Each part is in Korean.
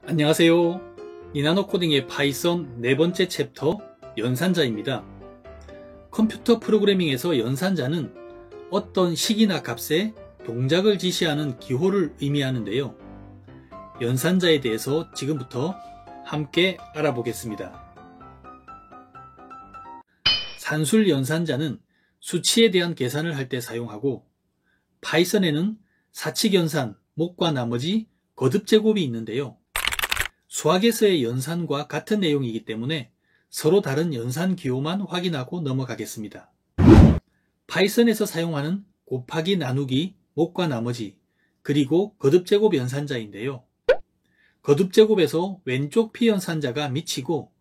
안녕하세요. 니나노 코딩의 파이썬 네 번째 챕터 연산자입니다. 컴퓨터 프로그래밍에서 연산자는 어떤 식이나 값에 동작을 지시하는 기호를 의미하는데요. 연산자에 대해서 지금부터 함께 알아보겠습니다. 산술 연산자는 수치에 대한 계산을 할 때 사용하고, 파이썬에는 사칙 연산, 목과 나머지 거듭 제곱이 있는데요. 수학에서의 연산과 같은 내용이기 때문에 서로 다른 연산 기호만 확인하고 넘어가겠습니다. 파이썬에서 사용하는 곱하기 나누기, 목과 나머지, 그리고 거듭제곱 연산자인데요. 거듭제곱에서 왼쪽 피연산자가 미치고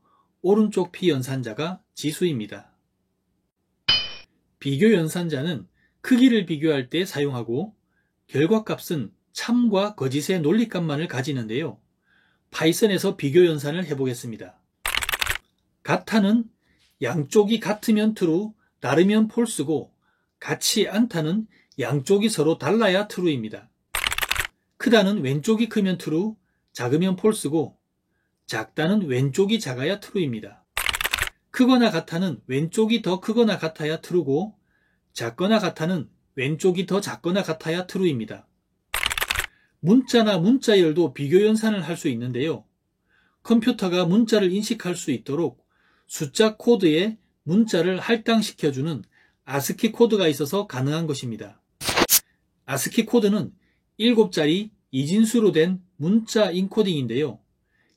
오른쪽 피연산자가 지수입니다. 비교 연산자는 크기를 비교할 때 사용하고, 결과값은 참과 거짓의 논리값만을 가지는데요. 파이썬에서 비교 연산을 해보겠습니다. 같아는 양쪽이 같으면 true, 다르면 false고, 같지 않다는 양쪽이 서로 달라야 true입니다. 크다는 왼쪽이 크면 true, 작으면 false고, 작다는 왼쪽이 작아야 true입니다. 크거나 같아는 왼쪽이 더 크거나 같아야 true고, 작거나 같아는 왼쪽이 더 작거나 같아야 true입니다. 문자나 문자열도 비교 연산을 할 수 있는데요. 컴퓨터가 문자를 인식할 수 있도록 숫자 코드에 문자를 할당시켜주는 아스키 코드가 있어서 가능한 것입니다. 아스키 코드는 7자리 이진수로 된 문자 인코딩인데요.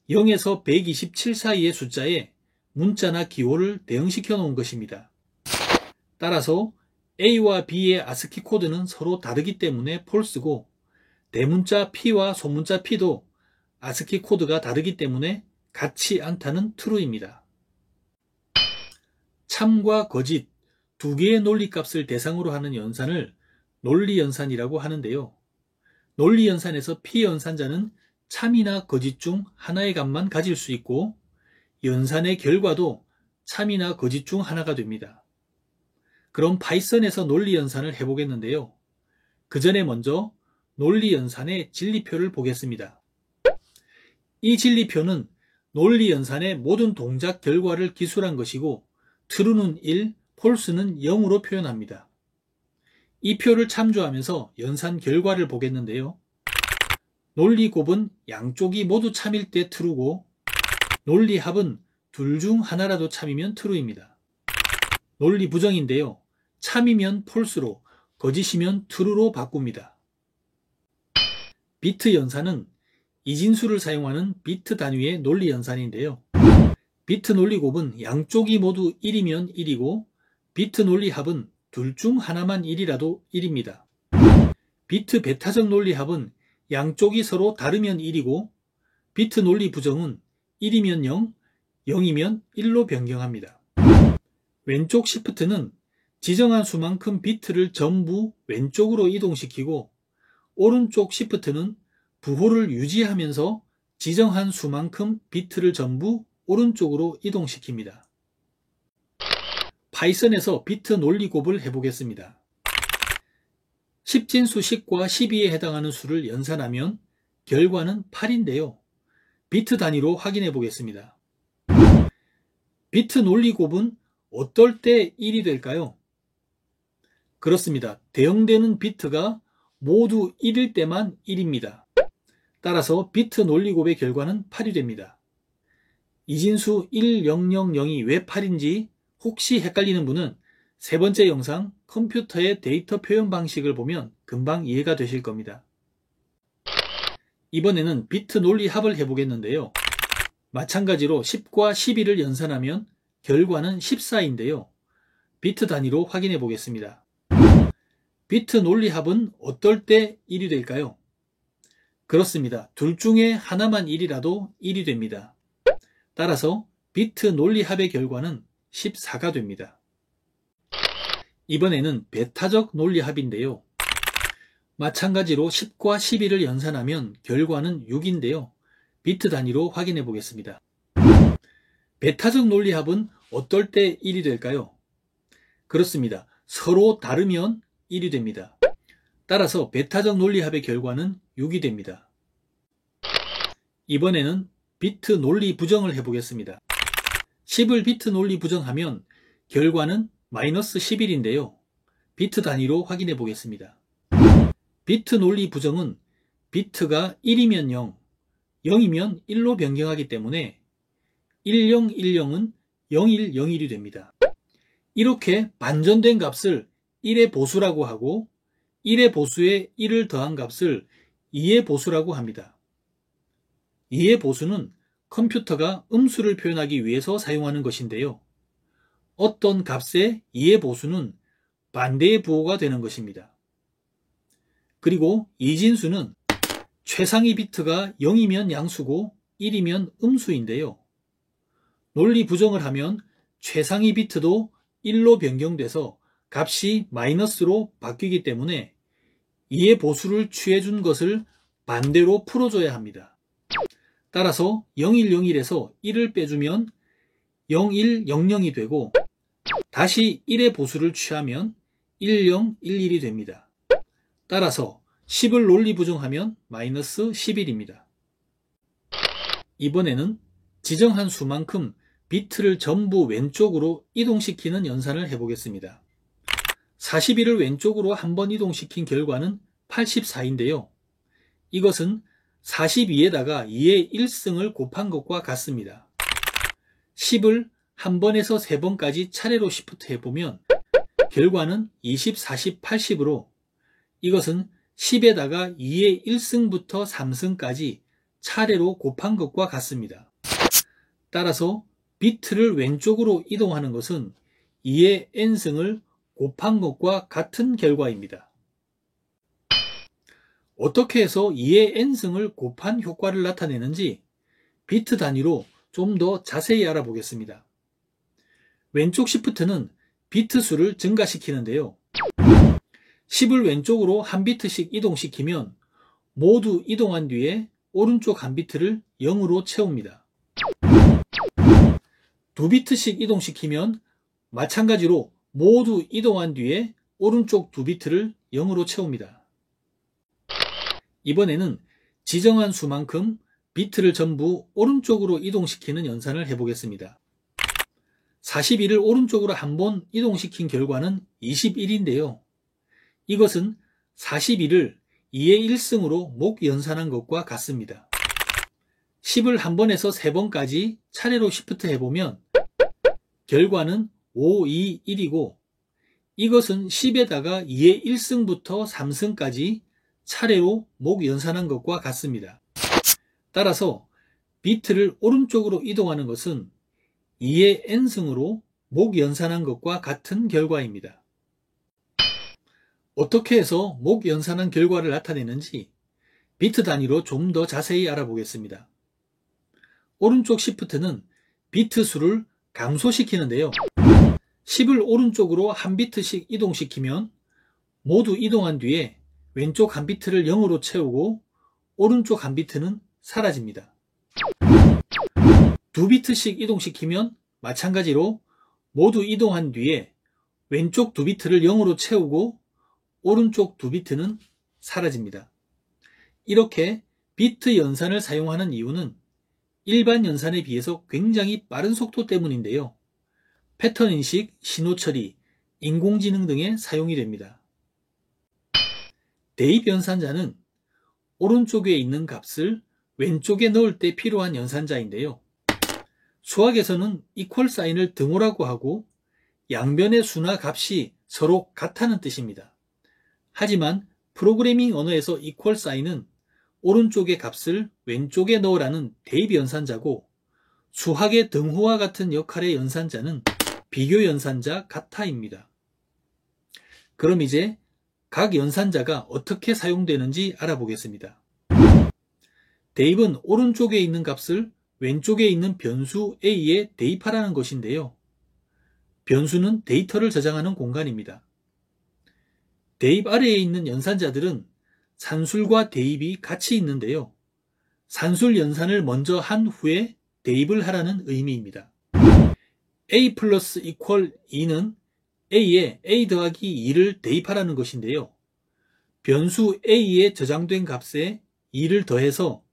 0에서 127 사이의 숫자에 문자나 기호를 대응시켜 놓은 것입니다. 따라서 A와 B의 아스키 코드는 서로 다르기 때문에 false고, 대문자 P와 소문자 P도 아스키 코드가 다르기 때문에 같지 않다는 true입니다. 참과 거짓 두 개의 논리값을 대상으로 하는 연산을 논리연산이라고 하는데요. 논리연산에서 P연산자는 참이나 거짓 중 하나의 값만 가질 수 있고, 연산의 결과도 참이나 거짓 중 하나가 됩니다. 그럼 파이썬에서 논리연산을 해보겠는데요. 그 전에 먼저 논리연산의 진리표를 보겠습니다. 이 진리표는 논리연산의 모든 동작 결과를 기술한 것이고, true는 1, false는 0으로 표현합니다. 이 표를 참조하면서 연산 결과를 보겠는데요. 논리곱은 양쪽이 모두 참일 때 true고, 논리합은 둘 중 하나라도 참이면 true입니다. 논리부정인데요. 참이면 false로, 거짓이면 true로 바꿉니다. 비트 연산은 이진수를 사용하는 비트 단위의 논리 연산인데요. 비트 논리곱은 양쪽이 모두 1이면 1이고, 비트 논리합은 둘 중 하나만 1이라도 1입니다. 비트 배타적 논리합은 양쪽이 서로 다르면 1이고, 비트 논리 부정은 1이면 0, 0이면 1로 변경합니다. 왼쪽 시프트는 지정한 수만큼 비트를 전부 왼쪽으로 이동시키고, 오른쪽 시프트는 부호를 유지하면서 지정한 수만큼 비트를 전부 오른쪽으로 이동시킵니다. 파이썬에서 비트 논리곱을 해보겠습니다. 10진수 10과 12에 해당하는 수를 연산하면 결과는 8인데요. 비트 단위로 확인해 보겠습니다. 비트 논리곱은 어떨 때 1이 될까요? 그렇습니다. 대응되는 비트가 모두 1일 때만 1입니다. 따라서 비트 논리곱의 결과는 8이 됩니다. 이진수 1000이 왜 8인지 혹시 헷갈리는 분은 세 번째 영상 컴퓨터의 데이터 표현 방식을 보면 금방 이해가 되실 겁니다. 이번에는 비트 논리합을 해보겠는데요. 마찬가지로 10과 12를 연산하면 결과는 14인데요. 비트 단위로 확인해 보겠습니다. 비트 논리합은 어떨 때 1이 될까요? 그렇습니다. 둘 중에 하나만 1이라도 1이 됩니다. 따라서 비트 논리합의 결과는 14가 됩니다. 이번에는 배타적 논리합인데요. 마찬가지로 10과 12를 연산하면 결과는 6인데요. 비트 단위로 확인해 보겠습니다. 배타적 논리합은 어떨 때 1이 될까요? 그렇습니다. 서로 다르면 1이 됩니다. 따라서 배타적 논리합의 결과는 6이 됩니다. 이번에는 비트 논리 부정을 해보겠습니다. 10을 비트 논리 부정하면 결과는 마이너스 11인데요. 비트 단위로 확인해 보겠습니다. 비트 논리 부정은 비트가 1이면 0, 0이면 1로 변경하기 때문에 1010은 0101이 됩니다. 이렇게 반전된 값을 1의 보수라고 하고 1의 보수에 1을 더한 값을 2의 보수라고 합니다. 2의 보수는 컴퓨터가 음수를 표현하기 위해서 사용하는 것인데요. 어떤 값의 2의 보수는 반대의 부호가 되는 것입니다. 그리고 이진수는 최상위 비트가 0이면 양수고 1이면 음수인데요. 논리 부정을 하면 최상위 비트도 1로 변경돼서 값이 마이너스로 바뀌기 때문에 2의 보수를 취해준 것을 반대로 풀어줘야 합니다. 따라서 0101에서 1을 빼주면 0100이 되고 다시 1의 보수를 취하면 1011이 됩니다. 따라서 10을 논리 부정하면 마이너스 11입니다. 이번에는 지정한 수만큼 비트를 전부 왼쪽으로 이동시키는 연산을 해보겠습니다. 41을 왼쪽으로 한번 이동시킨 결과는 84인데요. 이것은 42에다가 2의 1승을 곱한 것과 같습니다. 10을 한 번에서 3번까지 차례로 시프트 해보면 결과는 20, 40, 80으로 이것은 10에다가 2의 1승부터 3승까지 차례로 곱한 것과 같습니다. 따라서 비트를 왼쪽으로 이동하는 것은 2의 n승을 곱한 것과 같은 결과입니다. 어떻게 해서 2의 n승을 곱한 효과를 나타내는지 비트 단위로 좀 더 자세히 알아보겠습니다. 왼쪽 시프트는 비트 수를 증가시키는데요. 10을 왼쪽으로 한 비트씩 이동시키면 모두 이동한 뒤에 오른쪽 한 비트를 0으로 채웁니다. 두 비트씩 이동시키면 마찬가지로 모두 이동한 뒤에 오른쪽 두 비트를 0으로 채웁니다. 이번에는 지정한 수만큼 비트를 전부 오른쪽으로 이동시키는 연산을 해보겠습니다. 41을 오른쪽으로 한번 이동시킨 결과는 21인데요. 이것은 41을 2의 1승으로 목 연산한 것과 같습니다. 10을 한 번에서 3번까지 차례로 시프트 해보면 결과는 5, 2, 1이고 이것은 10에다가 2의 1승부터 3승까지 차례로 목 연산한 것과 같습니다. 따라서 비트를 오른쪽으로 이동하는 것은 2의 n승으로 목 연산한 것과 같은 결과입니다. 어떻게 해서 목 연산한 결과를 나타내는지 비트 단위로 좀 더 자세히 알아보겠습니다. 오른쪽 시프트는 비트 수를 감소시키는데요. 10을 오른쪽으로 한 비트씩 이동시키면 모두 이동한 뒤에 왼쪽 한 비트를 0으로 채우고 오른쪽 한 비트는 사라집니다. 두 비트씩 이동시키면 마찬가지로 모두 이동한 뒤에 왼쪽 두 비트를 0으로 채우고 오른쪽 두 비트는 사라집니다. 이렇게 비트 연산을 사용하는 이유는 일반 연산에 비해서 굉장히 빠른 속도 때문인데요. 패턴 인식, 신호 처리, 인공지능 등에 사용이 됩니다. 대입 연산자는 오른쪽에 있는 값을 왼쪽에 넣을 때 필요한 연산자인데요. 수학에서는 이퀄 사인을 등호라고 하고 양변의 수나 값이 서로 같다는 뜻입니다. 하지만 프로그래밍 언어에서 이퀄 사인은 오른쪽의 값을 왼쪽에 넣으라는 대입 연산자고 수학의 등호와 같은 역할의 연산자는 비교 연산자 같아입니다. 그럼 이제 각 연산자가 어떻게 사용되는지 알아보겠습니다. 대입은 오른쪽에 있는 값을 왼쪽에 있는 변수 A에 대입하라는 것인데요. 변수는 데이터를 저장하는 공간입니다. 대입 아래에 있는 연산자들은 산술과 대입이 같이 있는데요. 산술 연산을 먼저 한 후에 대입을 하라는 의미입니다. A 플러스 이퀄 2는 A에 A 더하기 2를 대입하라는 것인데요. 변수 A에 저장된 값에 2를 더해서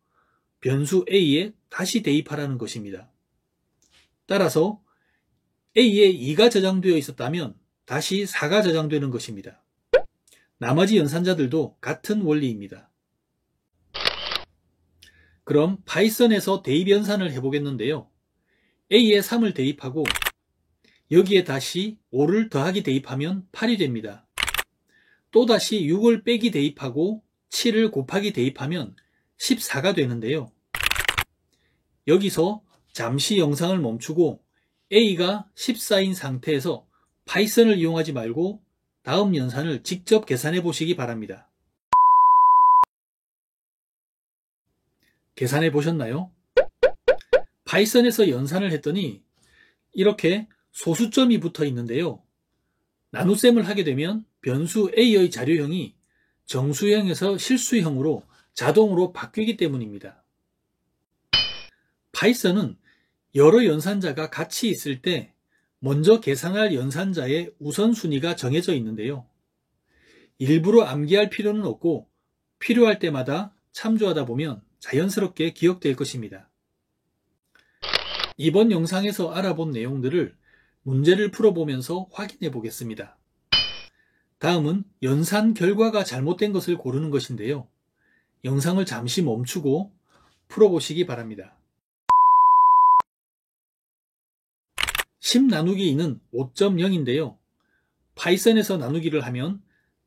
변수 A에 다시 대입하라는 것입니다. 따라서 A에 2가 저장되어 있었다면 다시 4가 저장되는 것입니다. 나머지 연산자들도 같은 원리입니다. 그럼 파이썬에서 대입 연산을 해보겠는데요. A에 3을 대입하고 여기에 다시 5를 더하기 대입하면 8이 됩니다. 또다시 6을 빼기 대입하고 7을 곱하기 대입하면 14가 되는데요. 여기서 잠시 영상을 멈추고 A가 14인 상태에서 파이썬을 이용하지 말고 다음 연산을 직접 계산해 보시기 바랍니다. 계산해 보셨나요? 파이썬에서 연산을 했더니 이렇게 소수점이 붙어 있는데요. 나눗셈을 하게 되면 변수 A의 자료형이 정수형에서 실수형으로 자동으로 바뀌기 때문입니다. 파이썬은 여러 연산자가 같이 있을 때 먼저 계산할 연산자의 우선순위가 정해져 있는데요. 일부러 암기할 필요는 없고 필요할 때마다 참조하다 보면 자연스럽게 기억될 것입니다. 이번 영상에서 알아본 내용들을 문제를 풀어보면서 확인해 보겠습니다. 다음은 연산 결과가 잘못된 것을 고르는 것인데요. 영상을 잠시 멈추고 풀어보시기 바랍니다. 10 나누기 2는 5.0인데요. 파이썬에서 나누기를 하면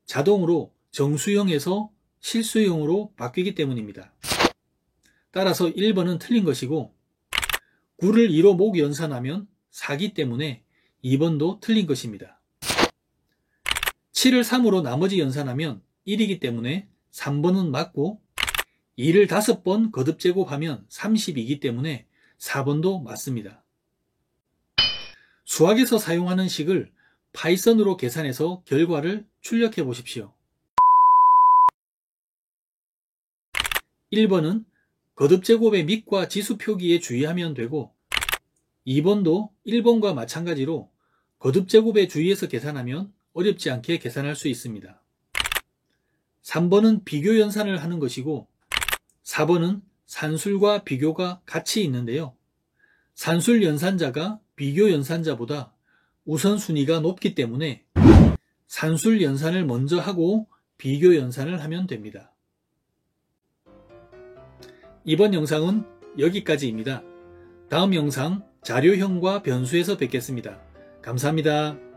자동으로 정수형에서 실수형으로 바뀌기 때문입니다. 따라서 1번은 틀린 것이고 9를 2로 목 연산하면 4기 때문에 2번도 틀린 것입니다. 7을 3으로 나머지 연산하면 1이기 때문에 3번은 맞고 2를 5번 거듭 제곱하면 32이기 때문에 4번도 맞습니다. 수학에서 사용하는 식을 파이썬으로 계산해서 결과를 출력해 보십시오. 1번은 거듭 제곱의 밑과 지수 표기에 주의하면 되고 2번도 1번과 마찬가지로 거듭 제곱에 주의해서 계산하면 어렵지 않게 계산할 수 있습니다. 3번은 비교 연산을 하는 것이고 4번은 산술과 비교가 같이 있는데요. 산술 연산자가 비교 연산자보다 우선순위가 높기 때문에 산술 연산을 먼저 하고 비교 연산을 하면 됩니다. 이번 영상은 여기까지입니다. 다음 영상 자료형과 변수에서 뵙겠습니다. 감사합니다.